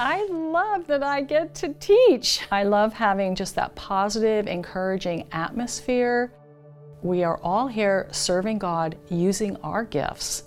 I love that I get to teach. I love having just that positive, encouraging atmosphere. We are all here serving God, using our gifts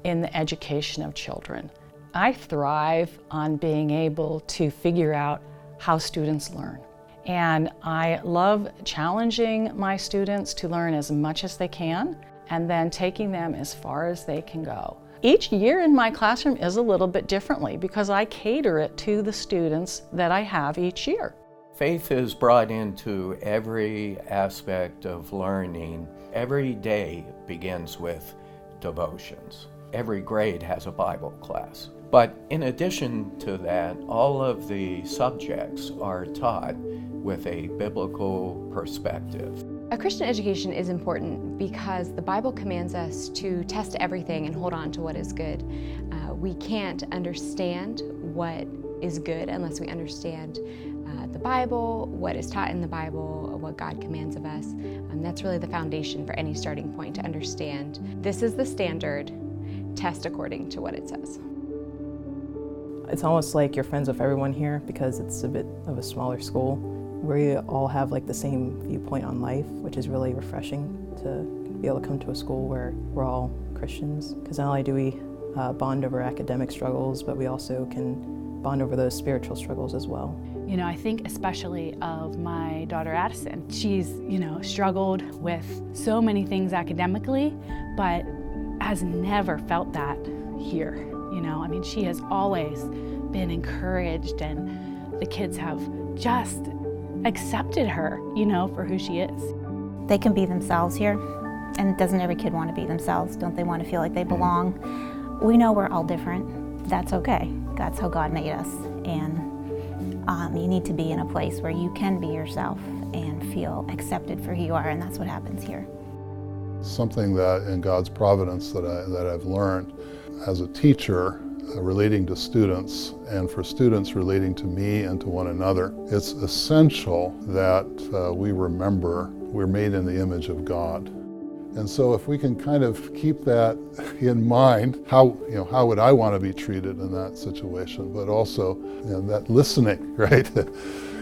in the education of children. I thrive on being able to figure out how students learn. And I love challenging my students to learn as much as they can and then taking them as far as they can go. Each year in my classroom is a little bit differently because I cater it to the students that I have each year. Faith is brought into every aspect of learning. Every day begins with devotions. Every grade has a Bible class. But in addition to that, all of the subjects are taught with a biblical perspective. A Christian education is important because the Bible commands us to test everything and hold on to what is good. We can't understand what is good unless we understand the Bible, what is taught in the Bible, what God commands of us. That's really the foundation for any starting point, to understand this is the standard, test according to what it says. It's almost like you're friends with everyone here because it's a bit of a smaller school. We all have like the same viewpoint on life, which is really refreshing to be able to come to a school where we're all Christians. Because not only do we bond over academic struggles, but we also can bond over those spiritual struggles as well. You know, I think especially of my daughter Addison. She's, struggled with so many things academically, but has never felt that here. She has always been encouraged, and the kids have just accepted her, for who she is. They can be themselves here, and doesn't every kid want to be themselves? Don't they want to feel like they belong? We know we're all different. That's okay. That's how God made us, and you need to be in a place where you can be yourself and feel accepted for who you are, and that's what happens here. Something that in God's providence that I've learned as a teacher, relating to students, and for students relating to me and to one another, it's essential that we remember we're made in the image of God. And so if we can kind of keep that in mind, how would I want to be treated in that situation, but also that listening, right?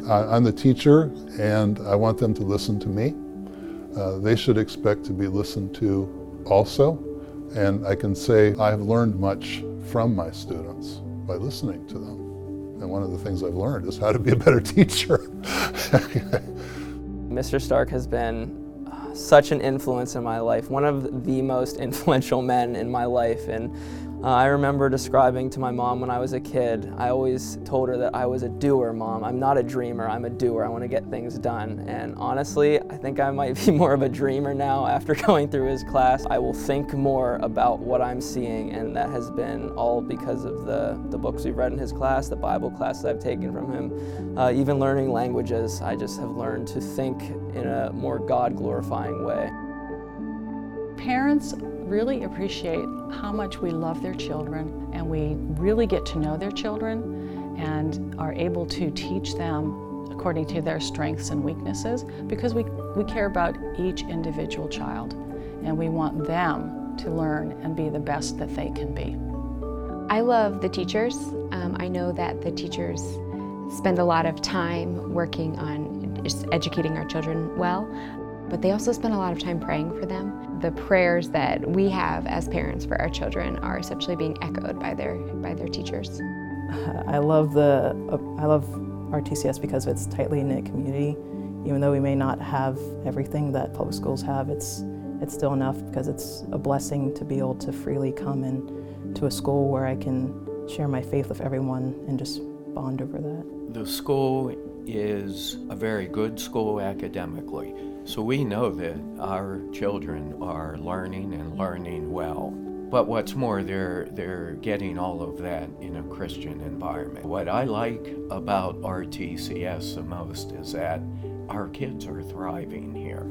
I'm the teacher and I want them to listen to me. They should expect to be listened to also. And I can say I have learned much from my students by listening to them. And one of the things I've learned is how to be a better teacher. Mr. Stark has been such an influence in my life, one of the most influential men in my life. And I remember describing to my mom when I was a kid, I always told her that I was a doer, Mom. I'm not a dreamer, I'm a doer. I want to get things done. And honestly, I think I might be more of a dreamer now after going through his class. I will think more about what I'm seeing, and that has been all because of the books we've read in his class, the Bible classes I've taken from him, even learning languages. I just have learned to think in a more God-glorifying way. Parents really appreciate how much we love their children, and we really get to know their children and are able to teach them according to their strengths and weaknesses, because we care about each individual child and we want them to learn and be the best that they can be. I love the teachers. I know that the teachers spend a lot of time working on just educating our children well, but they also spend a lot of time praying for them. The prayers that we have as parents for our children are essentially being echoed by their teachers. I love RTCS because of its tightly knit community. Even though we may not have everything that public schools have, it's still enough because it's a blessing to be able to freely come into a school where I can share my faith with everyone and just bond over that. The school is a very good school academically, so we know that our children are learning and learning well. But what's more, they're getting all of that in a Christian environment. What I like about RTCS the most is that our kids are thriving here.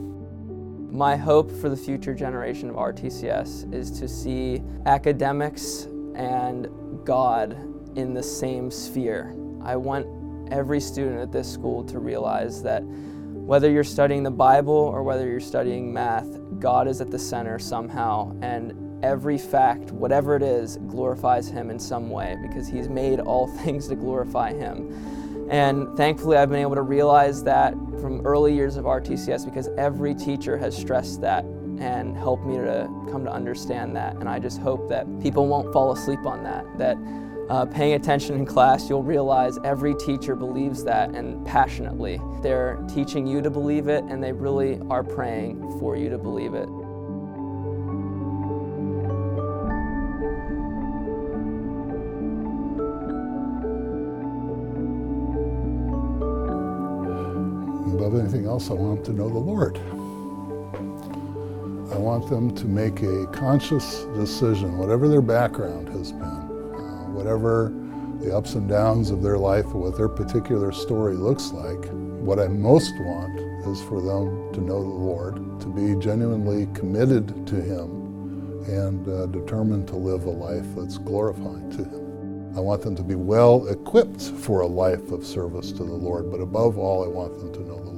My hope for the future generation of RTCS is to see academics and God in the same sphere. I want every student at this school to realize that whether you're studying the Bible or whether you're studying math, God is at the center somehow, and every fact, whatever it is, glorifies Him in some way, because He's made all things to glorify Him. And thankfully, I've been able to realize that from early years of RTCS, because every teacher has stressed that and helped me to come to understand that. And I just hope that people won't fall asleep on that paying attention in class, you'll realize every teacher believes that, and passionately. They're teaching you to believe it, and they really are praying for you to believe it. Above anything else, I want them to know the Lord. I want them to make a conscious decision, whatever their background has been, whatever the ups and downs of their life or what their particular story looks like. What I most want is for them to know the Lord, to be genuinely committed to Him, and determined to live a life that's glorifying to Him. I want them to be well equipped for a life of service to the Lord, but above all, I want them to know the Lord.